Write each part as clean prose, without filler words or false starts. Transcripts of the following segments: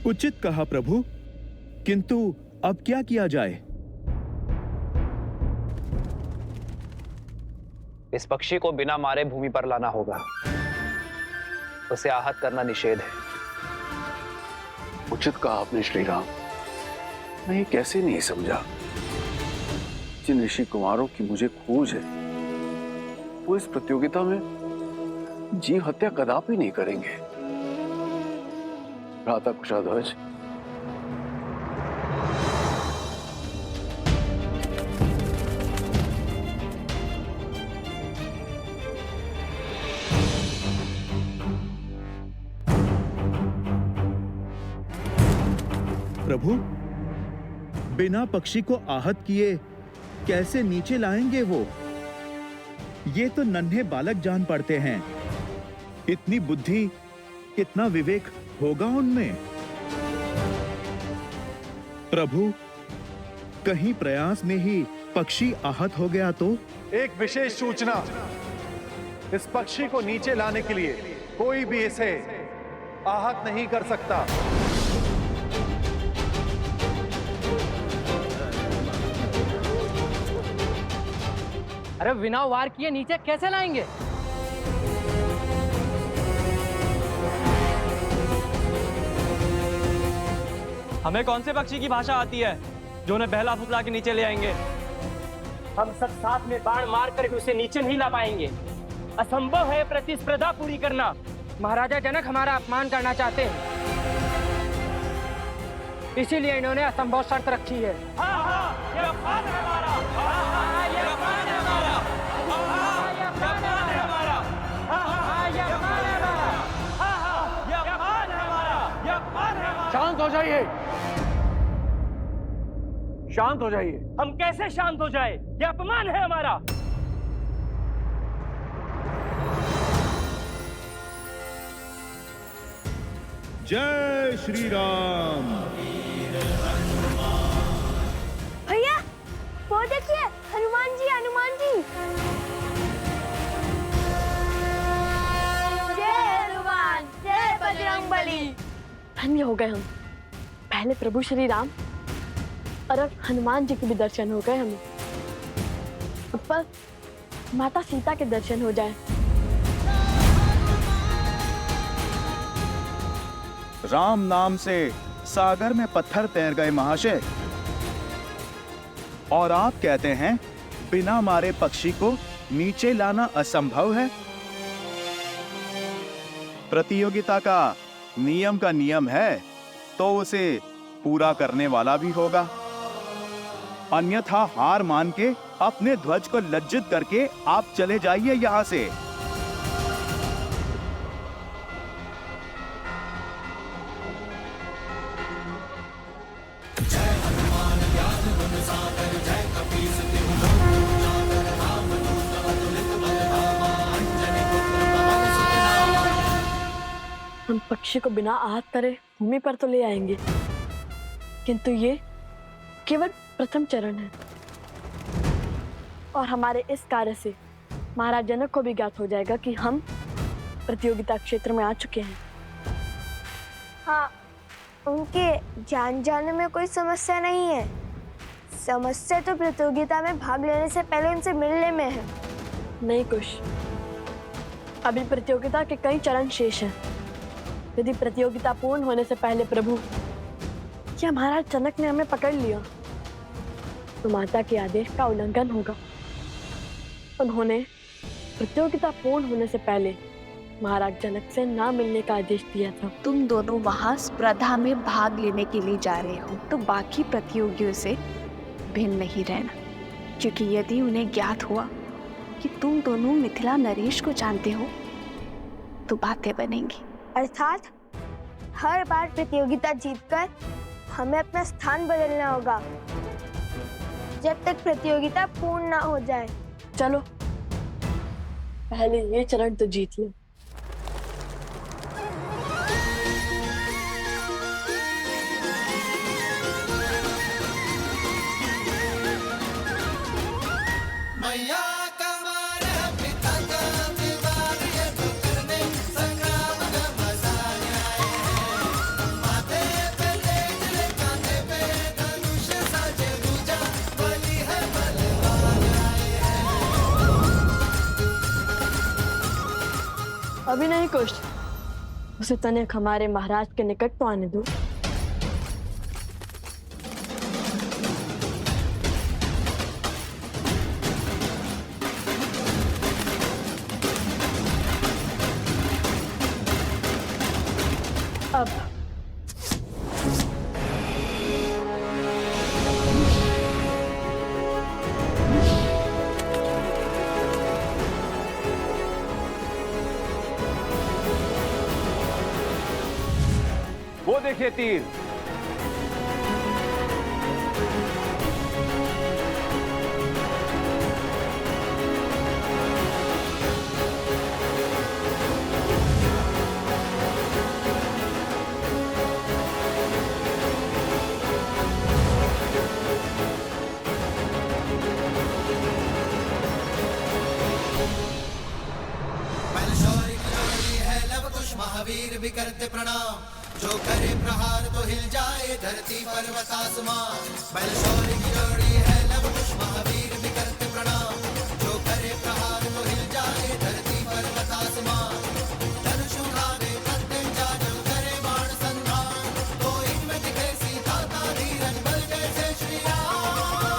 उचित कहा प्रभु, किंतु अब क्या किया जाए? इस पक्षी को बिना मारे भूमि पर लाना होगा। उसे आहत करना निषेध है। उचित कहा आपने श्री राम। मैं ये कैसे नहीं समझा। जिन ऋषि कुमारों की मुझे खोज है वो इस प्रतियोगिता में जीव हत्या कदापि नहीं करेंगे। भ्राता कुशाध्वज, प्रभु, बिना पक्षी को आहत किए कैसे नीचे लाएंगे वो? ये तो नन्हे बालक जान पड़ते हैं। इतनी बुद्धि, इतना विवेक होगा उनमें? प्रभु, कहीं प्रयास में ही पक्षी आहत हो गया तो? एक विशेष सूचना, इस पक्षी को नीचे लाने के लिए कोई भी इसे आहत नहीं कर सकता। अरे बिना वार किए नीचे कैसे लाएंगे? हमें कौन से पक्षी की भाषा आती है जो उन्हें बहला फुसला के नीचे ले आएंगे? हम सब साथ में बाण मार कर भी उसे नीचे नहीं ला पाएंगे। असंभव है प्रतिस्पर्धा पूरी करना। महाराजा जनक हमारा अपमान करना चाहते हैं, इसीलिए इन्होंने असंभव शर्त रखी है। ये अपमान है हमारा। ये अपमान है हमारा। ये अपमान है हमारा। ये अपमान है हमारा। ये अपमान है हमारा। ये अपमान है हमारा। शांत हो जाइए, शांत हो जाइए। हम कैसे शांत हो जाए? ये अपमान है हमारा। जय श्री राम। भैया वो देखिए, हनुमान जी, हनुमान जी। जय हनुमान, जय बजरंगबली। धन्य हो गए हम। पहले प्रभु श्री राम और अब हनुमान जी के भी दर्शन हो गए हमें। अब पर माता सीता के दर्शन हो जाए। राम नाम से सागर में पत्थर तैर गए महाशय। और आप कहते हैं बिना मारे पक्षी को नीचे लाना असंभव है? प्रतियोगिता का नियम है तो उसे पूरा करने वाला भी होगा। अन्यथा हार मान के अपने ध्वज को लज्जित करके आप चले जाइए यहां से। हम पक्षी को बिना आहत करे भूमि पर तो ले आएंगे, किंतु ये केवल प्रथम चरण है और हमारे इस कार्य से महाराज जनक को भी ज्ञात हो जाएगा कि हम प्रतियोगिता क्षेत्र में आ चुके हैं। हाँ, उनके जान जाने में कोई समस्या नहीं है। समस्या तो प्रतियोगिता में भाग लेने से पहले उनसे मिलने में है। नहीं कुश, अभी प्रतियोगिता के कई चरण शेष हैं। यदि प्रतियोगिता पूर्ण होने से पहले प्रभु या महाराज जनक ने हमें पकड़ लिया तो माता के आदेश का उल्लंघन होगा। उन्होंने प्रतियोगिता पूर्ण होने से पहले महाराज जनक से ना मिलने का आदेश दिया था। तुम दोनों वहां स्पर्धा में भाग लेने के लिए जा रहे हो तो बाकी प्रतियोगियों से भिन्न नहीं रहना, क्योंकि यदि उन्हें ज्ञात हुआ कि तुम दोनों मिथिला नरेश को जानते हो तो बातें बनेंगी। अर्थात हर बार प्रतियोगिता जीतकर हमें अपना स्थान बदलना होगा जब तक प्रतियोगिता पूर्ण ना हो जाए। चलो पहले ये चरण तो जीत लो। अभी नहीं कुछ, उसे तनिक हमारे महाराज के निकट तो आने दो। अब वो देखिए तीर। महावीर भी करते प्रणाम, जो करे प्रहार तो हिल जाए धरती पर्वत आसमान। बलशौरी की जोड़ी है लव कुश महावीर भी करते प्रणाम, जो करे प्रहार तो हिल जाए धरती पर्वत आसमान। धनुष उठावे प्रत्यंचा जो करे बाण संधान, तो इनमें दिखे सीता का धीरज बल जैसे श्री राम।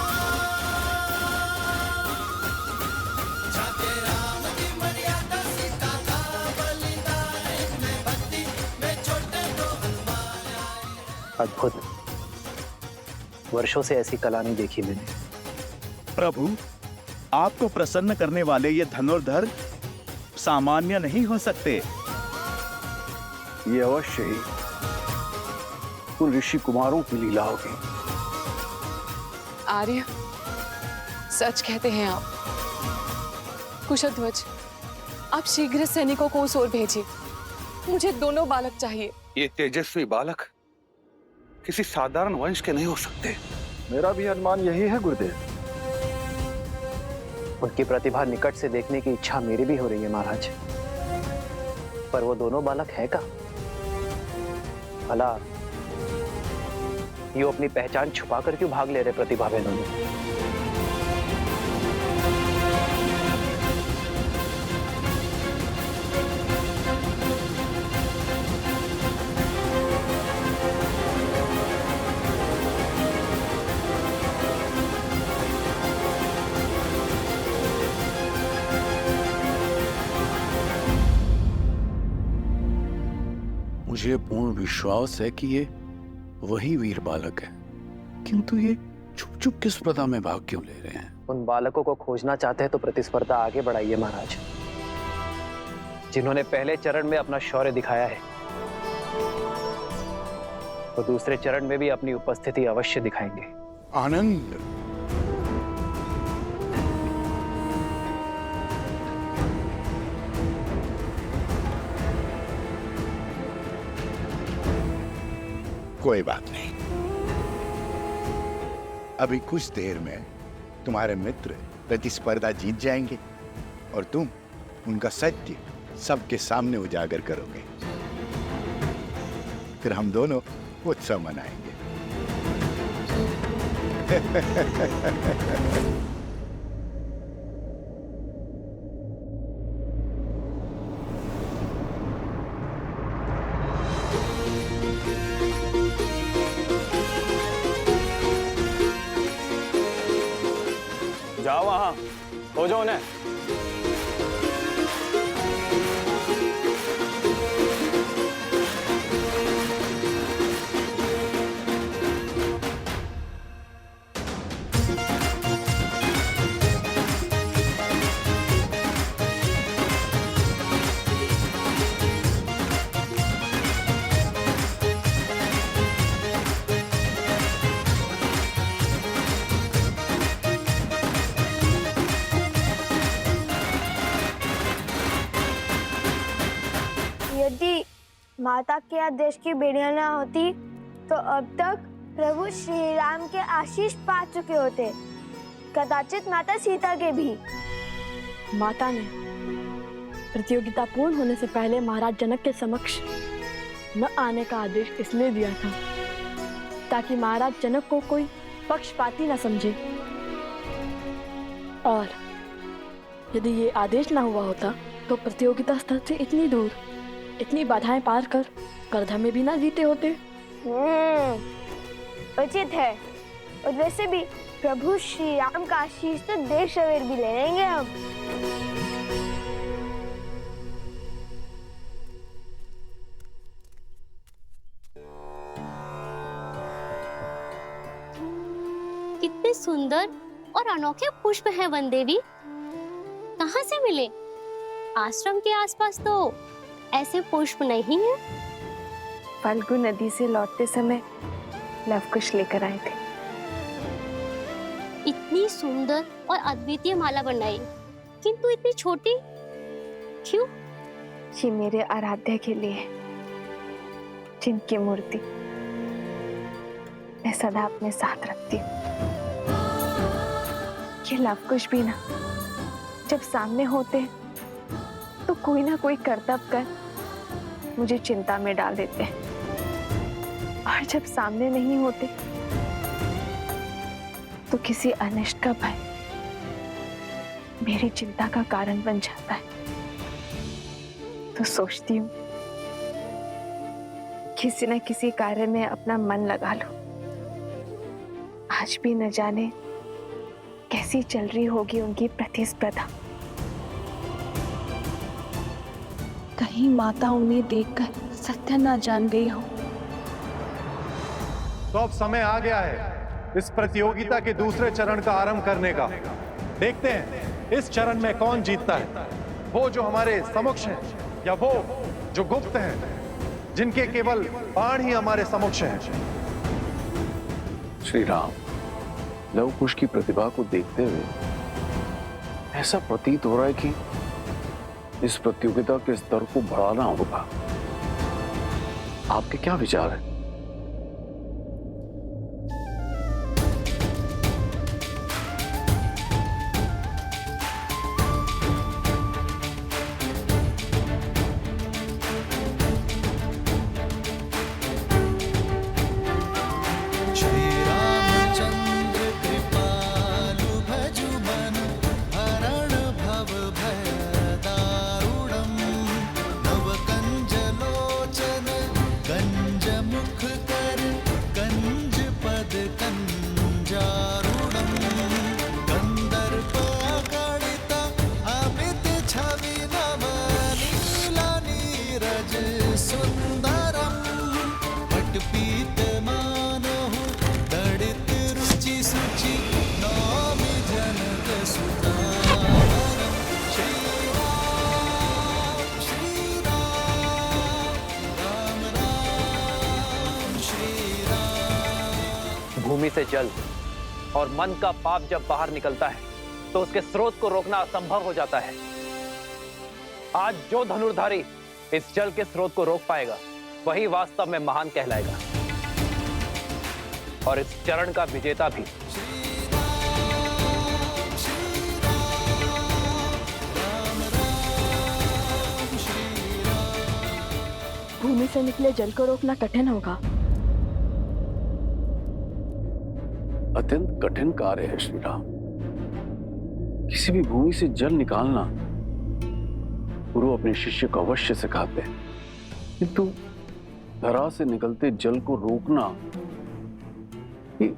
जाते राम की मर्यादा सीता का बलिदान, इनमें भक्ति में छोटे तो हनुमान आए। अद्भुत, वर्षों से ऐसी कला नहीं देखी मैंने। प्रभु, आपको प्रसन्न करने वाले ये धनुर्धर सामान्य नहीं हो सकते। ये अवश्य ही उन ऋषि कुमारों की लीला होगी। आर्य, सच कहते हैं आप। कुशध्वज, आप शीघ्र सैनिकों को उस ओर भेजिए। मुझे दोनों बालक चाहिए। ये तेजस्वी बालक किसी साधारण वंश के नहीं हो सकते। मेरा भी अनुमान यही है गुरुदेव। उनकी प्रतिभा निकट से देखने की इच्छा मेरी भी हो रही है महाराज, पर वो दोनों बालक है का? भला ये अपनी पहचान छुपाकर क्यों भाग ले रहे प्रतिभा बहनों में? मुझे पूर्ण विश्वास है कि ये वही वीर बालक है, किंतु ये छुप छुप किस प्रथा में भाग क्यों ले रहे हैं? उन बालकों को खोजना चाहते हैं तो प्रतिस्पर्धा आगे बढ़ाइए महाराज। जिन्होंने पहले चरण में अपना शौर्य दिखाया है, वो दूसरे चरण में भी अपनी उपस्थिति अवश्य दिखाएंगे। आनंद, कोई बात नहीं, अभी कुछ देर में तुम्हारे मित्र प्रतिस्पर्धा जीत जाएंगे और तुम उनका सत्य सबके सामने उजागर करोगे। फिर हम दोनों उत्सव मनाएंगे। जाओ वहां, खोजो उन्हें। यदि माता के आदेश की बेड़ियां ना होती तो अब तक प्रभु श्री राम के आशीष पा चुके होते, कदाचित माता सीता के भी। माता ने प्रतियोगिता पूर्ण होने से पहले महाराज जनक के समक्ष न आने का आदेश इसलिए दिया था ताकि महाराज जनक को कोई पक्षपाती न समझे, और यदि ये आदेश ना हुआ होता तो प्रतियोगिता स्थल से इतनी दूर, इतनी बाधाएं पार कर स्पर्धा में भी ना जीते होते। उचित है। और वैसे भी प्रभु श्री राम का आशीष तो देर सवेर भी ले लेंगे हम। कितने सुंदर और अनोखे पुष्प हैं वन देवी। कहाँ से मिले? आश्रम के आसपास तो ऐसे पुष्प नहीं है। फाल्गु नदी से लौटते समय लवकुश लेकर आए थे। इतनी सुंदर और अद्वितीय माला बनाई, किंतु इतनी छोटी क्यों? ये मेरे आराध्य के लिए, जिनकी मूर्ति मैं सदा अपने साथ रखती हूँ। ये लवकुश भी ना जब सामने होते तो कोई ना कोई करतब कर मुझे चिंता में डाल देते हैं, और जब सामने नहीं होते तो किसी अनिष्ट का भय मेरी चिंता का कारण बन जाता है। तो सोचती हूँ किसी न किसी कार्य में अपना मन लगा लूं। आज भी न जाने कैसी चल रही होगी उनकी प्रतिस्पर्धा। कहीं माता उन्हें देखकर सत्य न जान गई हो। तो अब समय आ गया है इस प्रतियोगिता के दूसरे चरण का आरंभ करने का। देखते हैं इस चरण में कौन जीतता है, वो जो हमारे समक्ष है या वो जो गुप्त है, जिनके केवल बाण ही हमारे समक्ष है। श्री राम, लवकुश की प्रतिभा को देखते हुए ऐसा प्रतीत हो रहा है कि इस प्रतियोगिता के स्तर को बढ़ाना होगा। आपके क्या विचार है? भूमि से जल और मन का पाप जब बाहर निकलता है तो उसके स्रोत को रोकना असंभव हो जाता है। आज जो धनुर्धारी इस जल के स्रोत को रोक पाएगा वही वास्तव में महान कहलाएगा, और इस चरण का विजेता भी। भूमि से निकले जल को रोकना कठिन होगा। अत्यंत कठिन कार्य है श्री राम। किसी भी भूमि से जल निकालना गुरु अपने शिष्य को अवश्य सिखाते हैं, किंतु धरा से निकलते जल को रोकना ये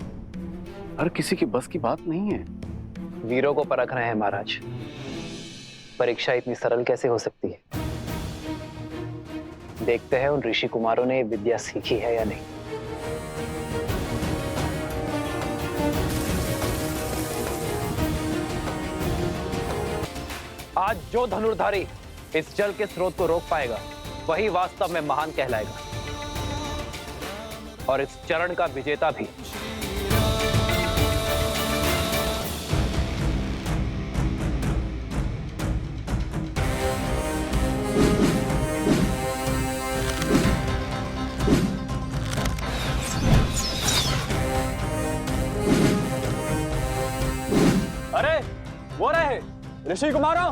हर किसी के बस की बात नहीं है। वीरों को परख रहे हैं महाराज। परीक्षा इतनी सरल कैसे हो सकती है? देखते हैं उन ऋषि कुमारों ने विद्या सीखी है या नहीं। आज जो धनुर्धारी इस जल के स्रोत को रोक पाएगा वही वास्तव में महान कहलाएगा, और इस चरण का विजेता भी। अरे वो रहे ऋषि कुमारों।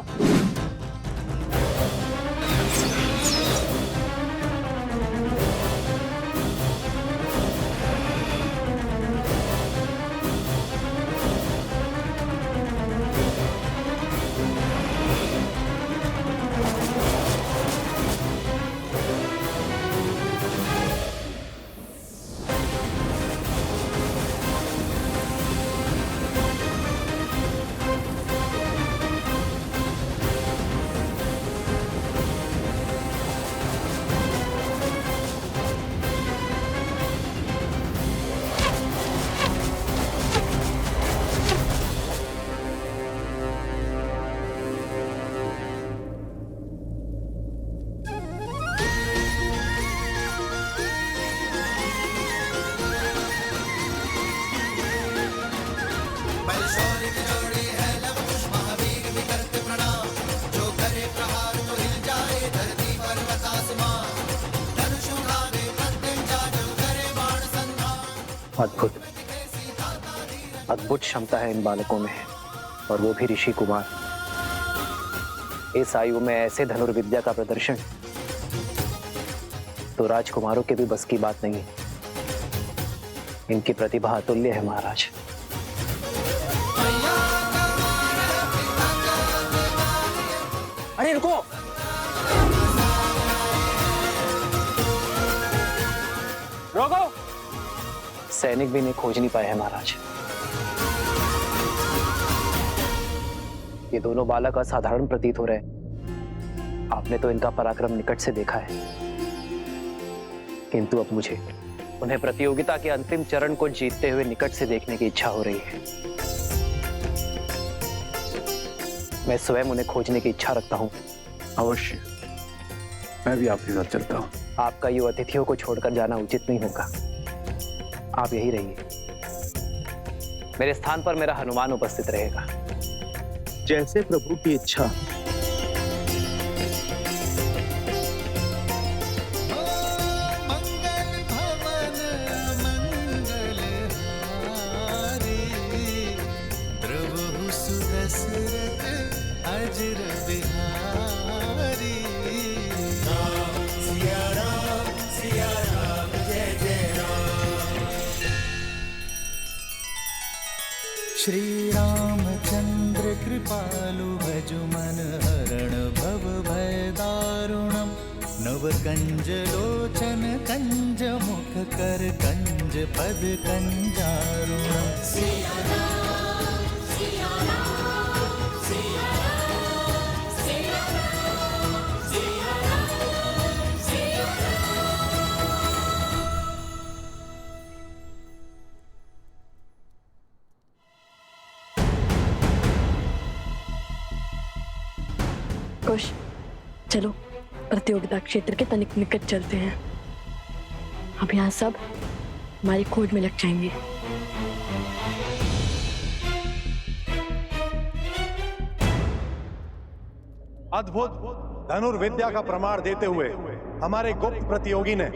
अद्भुत अद्भुत क्षमता है इन बालकों में, और वो भी ऋषि कुमार। इस आयु में ऐसे धनुर्विद्या का प्रदर्शन तो राजकुमारों के भी बस की बात नहीं है। इनकी प्रतिभा अतुल्य है महाराज। अरे रुको, रोको। सैनिक भी इन्हें खोज नहीं पाए हैं महाराज। ये दोनों बालक असाधारण प्रतीत हो रहे हैं। आपने तो इनका पराक्रम निकट से देखा है, किंतु अब मुझे उन्हें प्रतियोगिता के अंतिम चरण को जीतते हुए निकट से देखने की इच्छा हो रही है। मैं स्वयं उन्हें खोजने की इच्छा रखता हूँ। अवश्य, मैं भी आपके साथ चलता हूँ। आपका ये अतिथियों को छोड़कर जाना उचित नहीं होगा। आप यही रहिए। मेरे स्थान पर मेरा हनुमान उपस्थित रहेगा। जैसे प्रभु की इच्छा। मंगल भवन मंगल हारी, द्रवहु सुदशरथ अजर बिहारी। सिया राम जय जय राम। श्री रामचंद्र कृपालु भजु मन हरण भव भय दारुणम। नव कंज लोचन कंज मुख कर कंज पद कंजारुणम। सिया राम सिया राम सिया राम सिया राम सिया राम सिया कुश, चलो प्रतियोगिता क्षेत्र के तनिक निकट चलते हैं। अब यहाँ सब हमारी खोज में लग जाएंगे। अद्भुत धनुर्विद्या का प्रमाण देते हुए हमारे गुप्त प्रतियोगी ने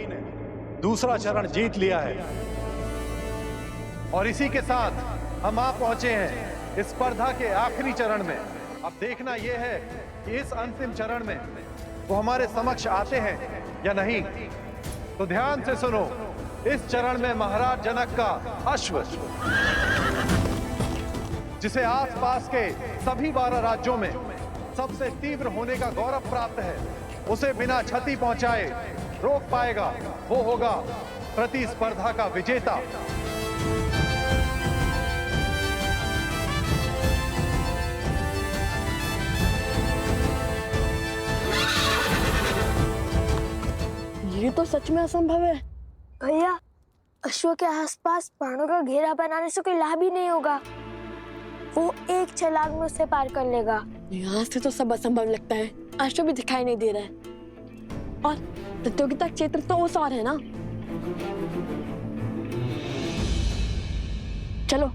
दूसरा चरण जीत लिया है, और इसी के साथ हम आ पहुंचे हैं इस स्पर्धा के आखिरी चरण में। अब देखना यह है कि इस अंतिम चरण में वो हमारे समक्ष आते हैं या नहीं। तो ध्यान से सुनो, इस चरण में महाराज जनक का अश्व, जिसे आसपास के सभी 12 राज्यों में सबसे तीव्र होने का गौरव प्राप्त है, उसे बिना क्षति पहुंचाए रोक पाएगा वो होगा प्रतिस्पर्धा का विजेता। ये तो सच में असंभव है। भैया, अश्व के आसपास बाणों का घेरा बनाने से कोई लाभ ही नहीं होगा। वो एक छलांग में उसे पार कर लेगा। यहाँ से तो सब असंभव लगता है। अश्व भी दिखाई नहीं दे रहा है, और प्रतियोगिता क्षेत्र तो उस और है ना। चलो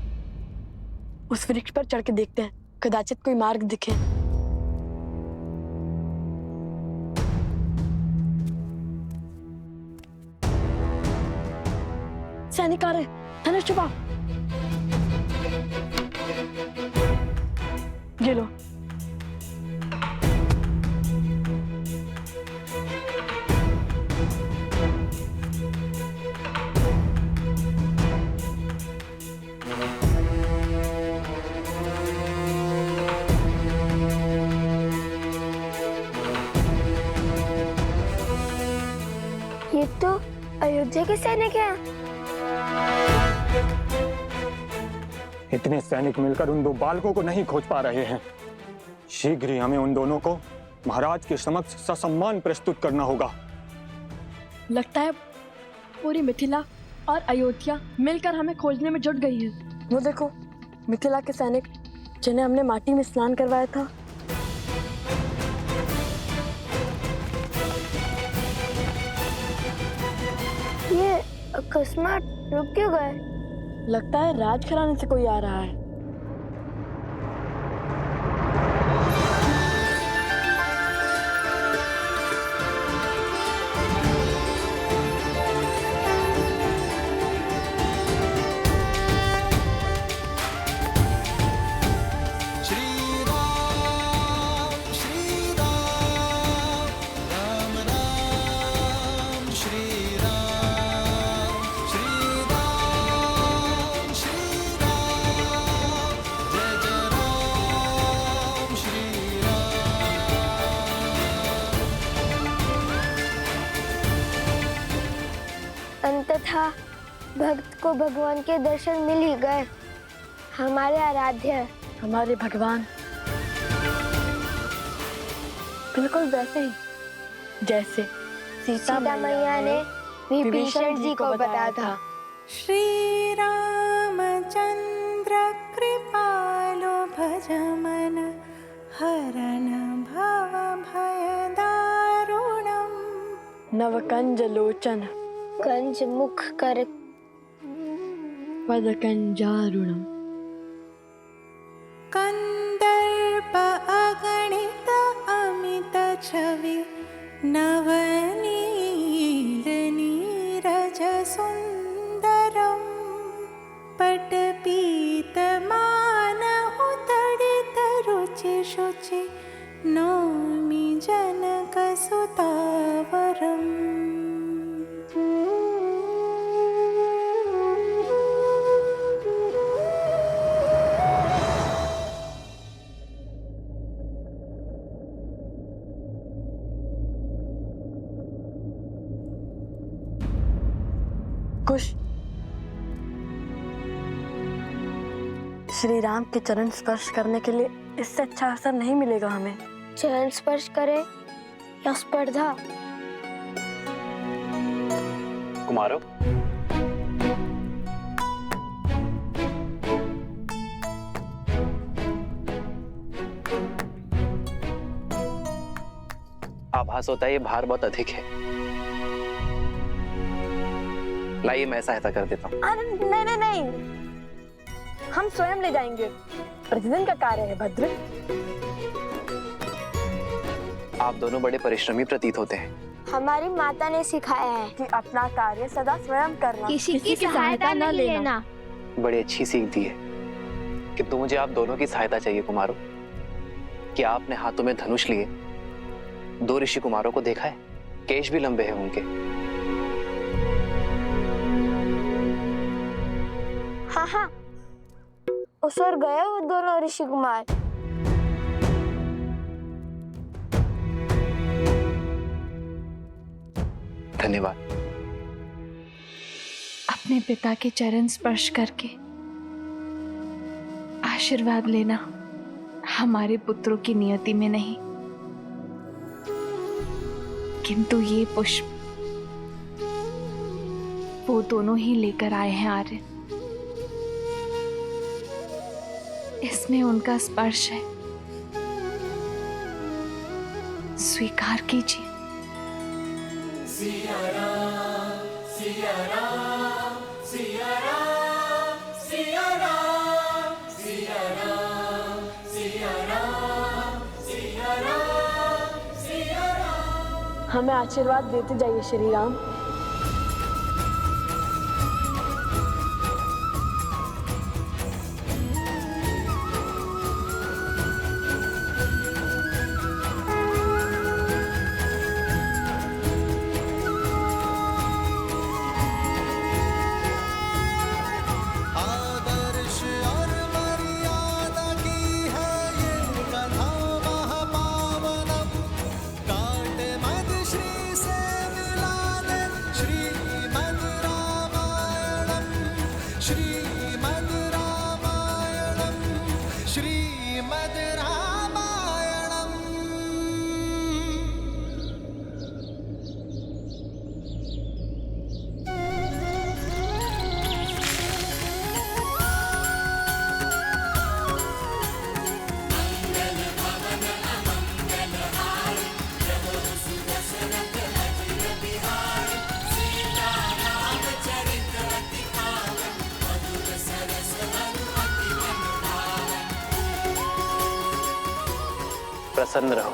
उस वृक्ष पर चढ़ के देखते हैं, कदाचित कोई मार्ग दिखे। सैनिक आ रहे, धनुष छुपाओ। ये लो। ये तो अयोध्या के सैनिक हैं। इतने सैनिक मिलकर उन 2 बालकों को नहीं खोज पा रहे हैं। शीघ्र ही हमें उन दोनों को महाराज के समक्ष ससम्मान प्रस्तुत करना होगा। लगता है पूरी मिथिला और अयोध्या मिलकर हमें खोजने में जुट गई है। वो देखो, मिथिला के सैनिक जिन्हें हमने माटी में स्नान करवाया था। ये अकस्मात रुक क्यों गए? लगता है राजघराने से कोई आ रहा है। भक्त को भगवान के दर्शन मिल ही गए। हमारे आराध्य, हमारे भगवान, बिल्कुल वैसे ही जैसे सीता मैया ने विभीषण जी को बताया था। श्री रामचंद्र कृपालो भजमन हरण भव भय दारुणम। नवकंज लोचन कंज मुख कर वदकंजारुणम। कंदर्प अगणित अमित छवि नवनील नीरज सुंदरम। पटपीत मानहु तडित रुचि शुचि नौमि जनक सुतावरम। कुश, श्री राम के चरण स्पर्श करने के लिए इससे अच्छा अवसर नहीं मिलेगा हमें। चरण स्पर्श करे या स्पर्धा? कुमारों, आभास होता है ये भार बहुत अधिक है। लाइए मैं सहायता कर देता हूँ। नहीं नहीं नहीं, हम स्वयं ले जाएंगे। प्रतिदिन का कार्य है भद्र। आप दोनों बड़े परिश्रमी प्रतीत होते हैं। हमारी माता ने सिखाया है कि अपना कार्य सदा स्वयं करना, किसी की सहायता नहीं लेना। बड़ी अच्छी सीख दी है कि तो मुझे आप दोनों की सहायता चाहिए कुमारों। कि आपने हाथों में धनुष लिए 2 ऋषि कुमारों को देखा है? केश भी लंबे हैं उनके। हाँ हाँ, उस ओर गए वो दोनों ऋषि कुमार। धन्यवाद। अपने पिता के चरण स्पर्श करके आशीर्वाद लेना हमारे पुत्रों की नियति में नहीं, किंतु ये पुष्प वो दोनों ही लेकर आए हैं आर्य। इसमें उनका स्पर्श है, स्वीकार कीजिए। सिया राम, सिया राम, सिया राम, सिया राम, सिया राम, सिया राम, सिया राम, सिया राम। हमें आशीर्वाद देते जाइए श्री राम। प्रसन्न रहो।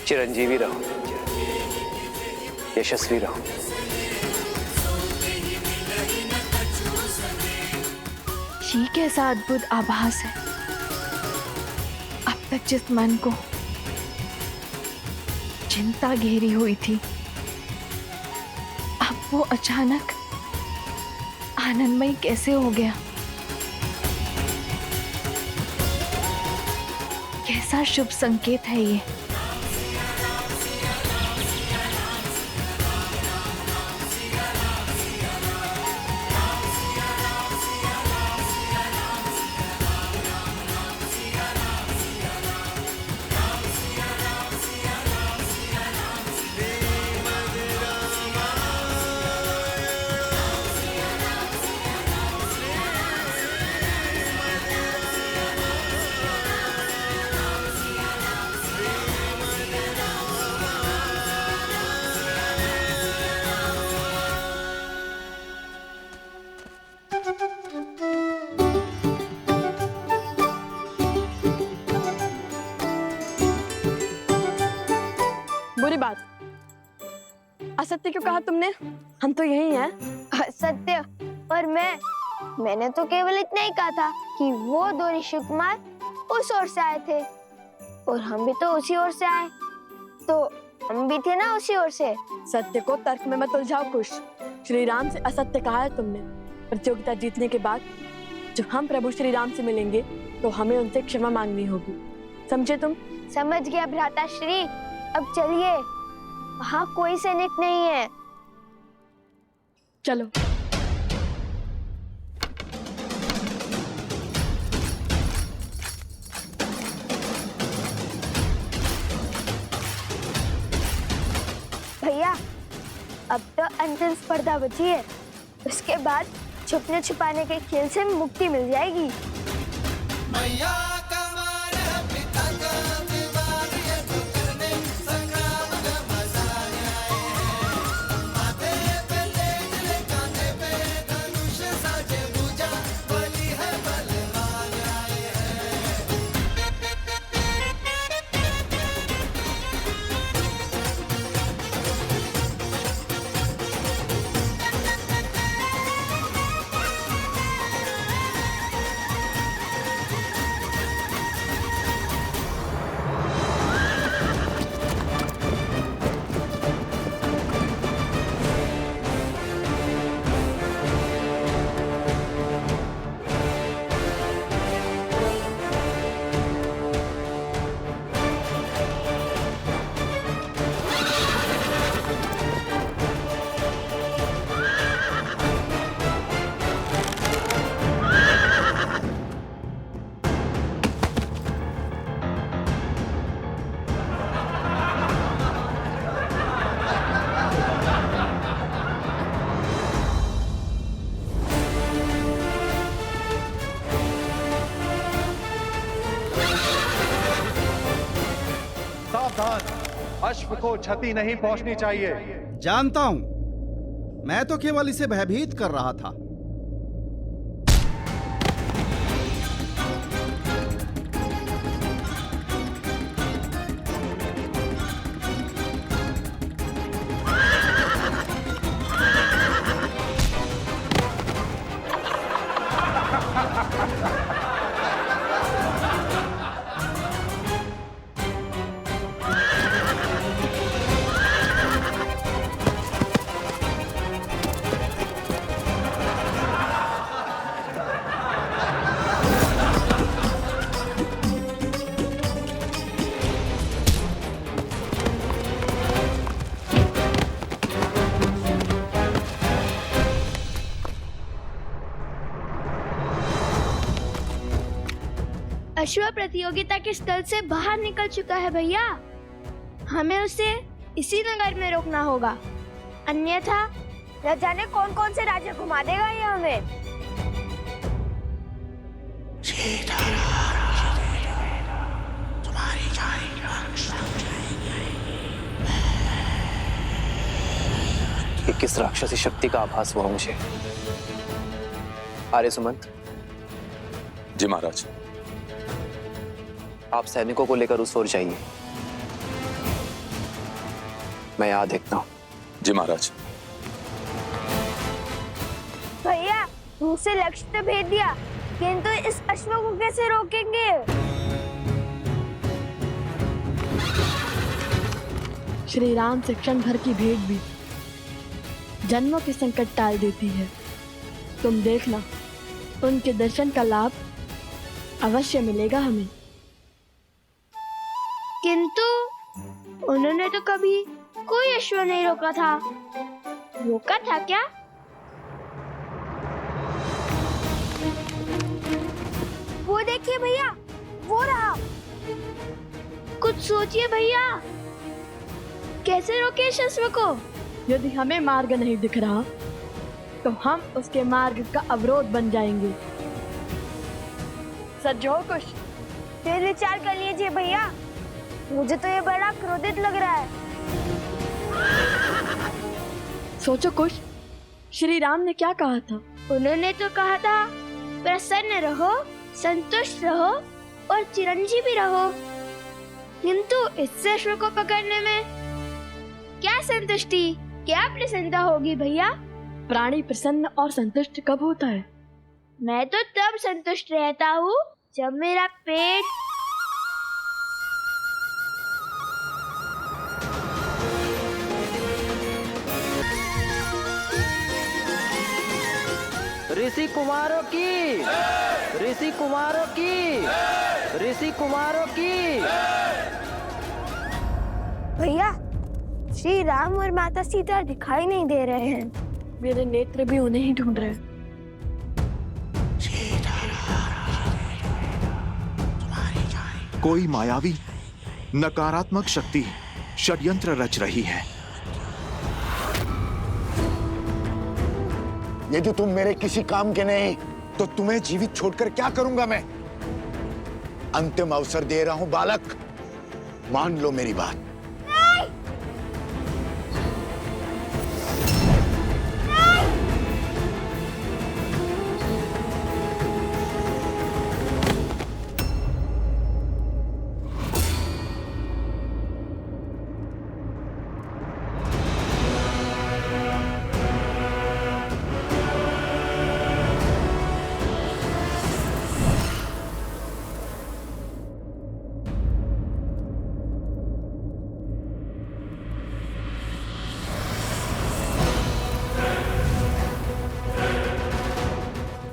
चिरंजीवी रहो, यशस्वी रहो। ये कैसा अद्भुत आभास है। अब तक जिस मन को चिंता घेरी हुई थी, अब वो अचानक आनंदमय कैसे हो गया। कैसा शुभ संकेत है ये। बुरी बात। असत्य क्यों कहा तुमने? हम तो यही हैं। असत्य? और मैंने तो केवल इतना ही कहा था कि वो दो ऋषि कुमार उस ओर से आए थे और हम भी तो उसी ओर से आए, तो हम भी थे ना उसी ओर से। सत्य को तर्क में मत उलझाओ कुश। श्री राम से असत्य कहा है तुमने। प्रतियोगिता जीतने के बाद जब हम प्रभु श्री राम से मिलेंगे तो हमें उनसे क्षमा मांगनी होगी, समझे तुम? समझ गया भ्राता श्री। अब चलिए, वहाँ कोई सैनिक नहीं है। चलो। भैया, अब तो अंतिम स्पर्धा बची है, उसके बाद छुपने छुपाने के खेल से मुक्ति मिल जाएगी। मैया का मान है, पिता का विवाद, ये तो करने संग्राम का मजा आए हैं। माथे पे तेज ले, कांधे पे धनुष साजे भुजा, बलि है बलवान आए हैं। सावधान, अश्व को क्षति नहीं पहुंचनी चाहिए। जानता हूं, मैं तो केवल इसे भयभीत कर रहा था। अश्व प्रतियोगिता के स्थल से बाहर निकल चुका है भैया। हमें उसे इसी नगर में रोकना होगा, अन्यथा न जाने कौन कौन से राज्य घुमा देगा ये हमें। कि किस राक्षसी शक्ति का आभास हुआ मुझे। आर्य सुमंत। जी महाराज। आप सैनिकों को लेकर उस ओर जाइए, मैं यहाँ देखता हूँ। जी महाराज। भैया, मुझसे लक्ष्य तो भेज दिया, किंतु इस अश्व को कैसे रोकेंगे? श्री राम से क्षण भर की भेंट भी जन्मों के संकट टाल देती है। तुम देखना, उनके दर्शन का लाभ अवश्य मिलेगा हमें। किंतु उन्होंने तो कभी कोई अश्व नहीं रोका था। रोका था क्या? वो देखिए भैया, वो रहा। कुछ सोचिए भैया, कैसे रोके इस अश्व को? यदि हमें मार्ग नहीं दिख रहा तो हम उसके मार्ग का अवरोध बन जाएंगे। सज्जो कुछ फिर विचार कर लीजिए भैया, मुझे तो ये बड़ा क्रोधित लग रहा है। सोचो कुछ, श्री राम ने क्या कहा था? उन्होंने तो कहा था, प्रसन्न रहो, संतुष्ट रहो और चिरंजीवी रहो। किंतु इस अश्व को पकड़ने में क्या संतुष्टि, क्या प्रसन्नता होगी भैया? प्राणी प्रसन्न और संतुष्ट कब होता है? मैं तो तब संतुष्ट रहता हूँ जब मेरा पेट ऋषि कुमारों की, ऋषि कुमारों की, ऋषि कुमारों की। भैया, श्री राम और माता सीता दिखाई नहीं दे रहे हैं। मेरे नेत्र भी उन्हें ही ढूंढ रहे हैं। कोई मायावी नकारात्मक शक्ति षड्यंत्र रच रही है। यदि तुम मेरे किसी काम के नहीं तो तुम्हें जीवित छोड़कर क्या करूंगा मैं? अंतिम अवसर दे रहा हूं बालक, मान लो मेरी बात।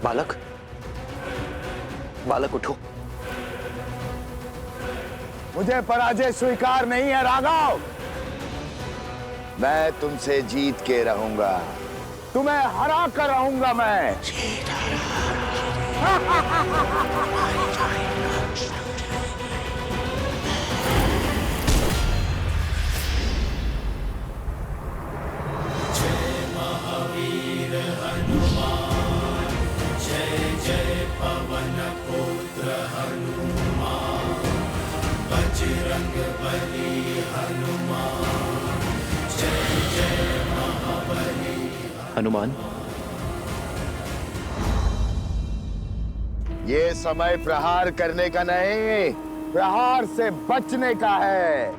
बालक, बालक उठो। मुझे पराजय स्वीकार नहीं है राघव। मैं तुमसे जीत के रहूंगा, तुम्हें हरा कर रहूंगा मैं। जय महावीर हनुमान, जय जय पवन पुत्र हनुमान, बजरंग बली हनुमान, जय जय महाबली हनुमान, ये समय प्रहार करने का नहीं, प्रहार से बचने का है।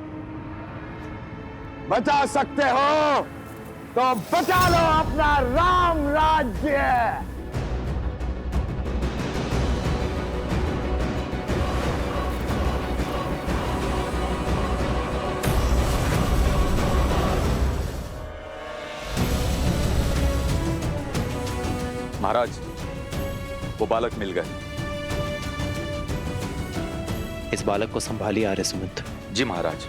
बचा सकते हो तो बचा लो अपना राम राज्य। महाराज, वो बालक मिल गए। इस बालक को संभालिए आर्य सुमंत। जी महाराज।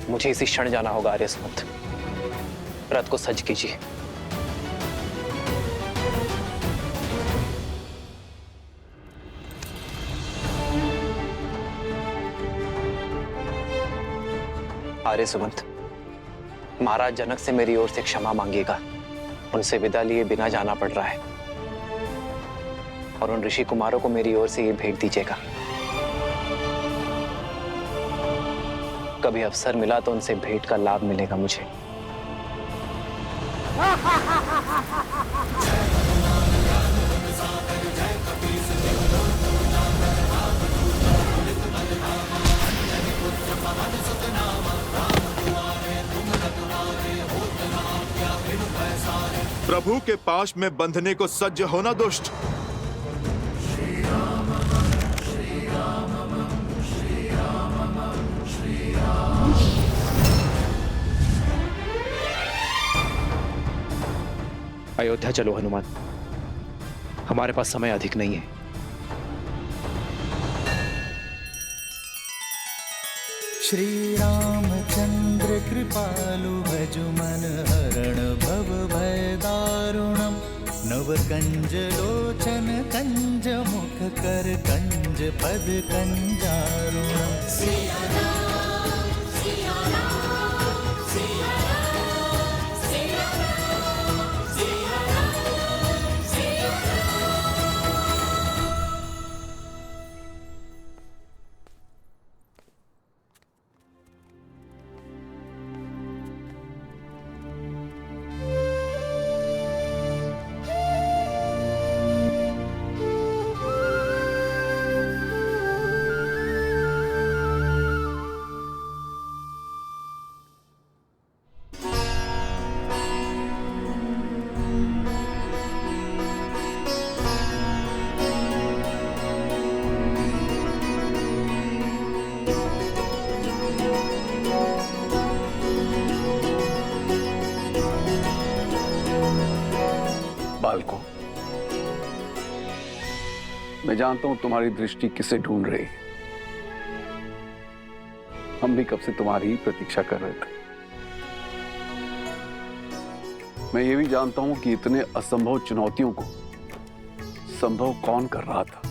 मुझे इसी क्षण जाना होगा आर्य सुमंत। रथ को सज्ज कीजिए। आर्य सुमंत, महाराज जनक से मेरी ओर से क्षमा मांगिएगा। उनसे विदा लिए बिना जाना पड़ रहा है, और उन ऋषि कुमारों को मेरी ओर से ये भेंट दीजिएगा। कभी अवसर मिला तो उनसे भेंट का लाभ मिलेगा मुझे। प्रभु के पाश में बंधने को सज्ज होना दुष्ट। अयोध्या चलो हनुमान, हमारे पास समय अधिक नहीं है। श्री रामचंद्र कृपालु भजु मन हरण भव भय दारुणम, नव कंज लोचन कंज मुख कर कंज पद कंजारुणम। सिया राम, सिया राम, सिया राम, सिया राम, सिया राम, सिया मैं जानता हूं तुम्हारी दृष्टि किसे ढूंढ रही है। हम भी कब से तुम्हारी ही प्रतीक्षा कर रहे थे। मैं ये भी जानता हूं कि इतने असंभव चुनौतियों को संभव कौन कर रहा था।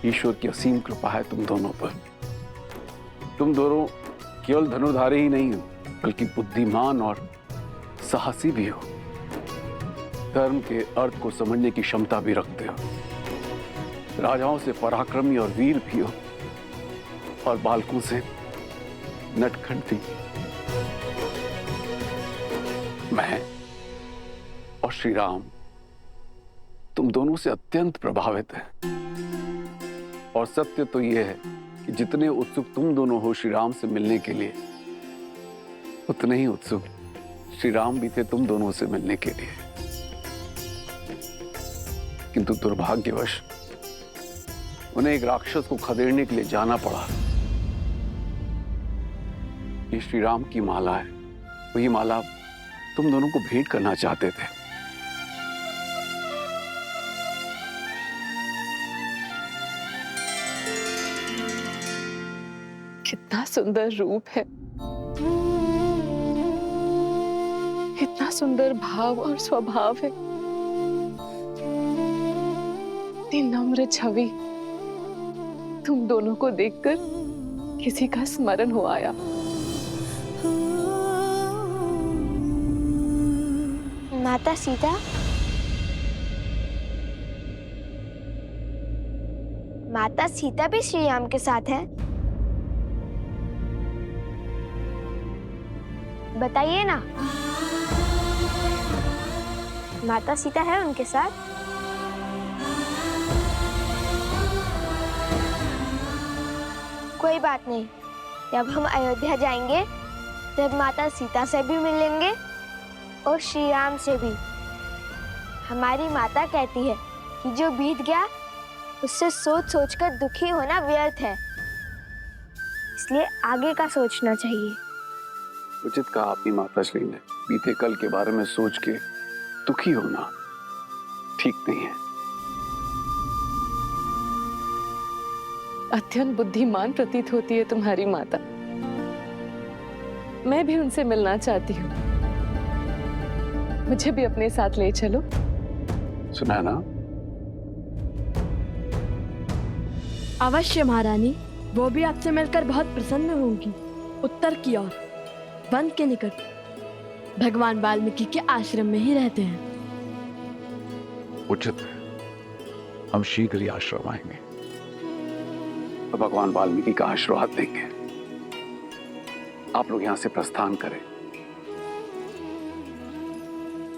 ईश्वर की असीम कृपा है तुम दोनों पर। तुम दोनों केवल धनुर्धारी ही नहीं हो, बल्कि बुद्धिमान और साहसी भी हो। धर्म के अर्थ को समझने की क्षमता भी रखते हो। राजाओं से पराक्रमी और वीर भी हो, और बालकों से नटखट भी। मैं और श्री राम तुम दोनों से अत्यंत प्रभावित हैं। और सत्य तो यह है कि जितने उत्सुक तुम दोनों हो श्री राम से मिलने के लिए, उतने ही उत्सुक श्री राम भी थे तुम दोनों से मिलने के लिए। किंतु दुर्भाग्यवश उन्हें एक राक्षस को खदेड़ने के लिए जाना पड़ा। ये श्री राम की माला है। वही माला तुम दोनों को भेंट करना चाहते थे। कितना सुंदर रूप है, इतना सुंदर भाव और स्वभाव है, इतनी नम्र छवि। तुम दोनों को देखकर किसी का स्मरण हो आया। माता सीता, माता सीता भी श्री राम के साथ है? बताइए ना, माता सीता है उनके साथ? कोई बात नहीं, जब हम अयोध्या जाएंगे तब माता सीता से भी मिलेंगे और श्री राम से भी। हमारी माता कहती है कि जो बीत गया उससे सोच सोचकर दुखी होना व्यर्थ है, इसलिए आगे का सोचना चाहिए। उचित कहा आपकी माताश्री ने। बीते कल के बारे में सोच के दुखी होना ठीक नहीं है। अत्यंत बुद्धिमान प्रतीत होती है तुम्हारी माता। मैं भी उनसे मिलना चाहती हूँ। मुझे भी अपने साथ ले चलो। सुना ना? अवश्य महारानी, वो भी आपसे मिलकर बहुत प्रसन्न होंगी। उत्तर की ओर वन के निकट भगवान वाल्मीकि के आश्रम में ही रहते हैं। उचित है, हम शीघ्र ही आश्रम आएंगे तो भगवान वाल्मीकि का आशीर्वाद देंगे। आप लोग यहां से प्रस्थान करें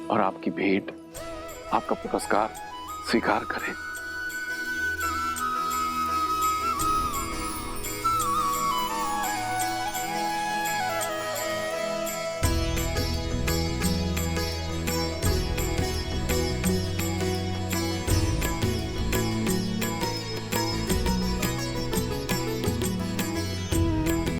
और आपकी भेंट, आपका पुरस्कार स्वीकार करें।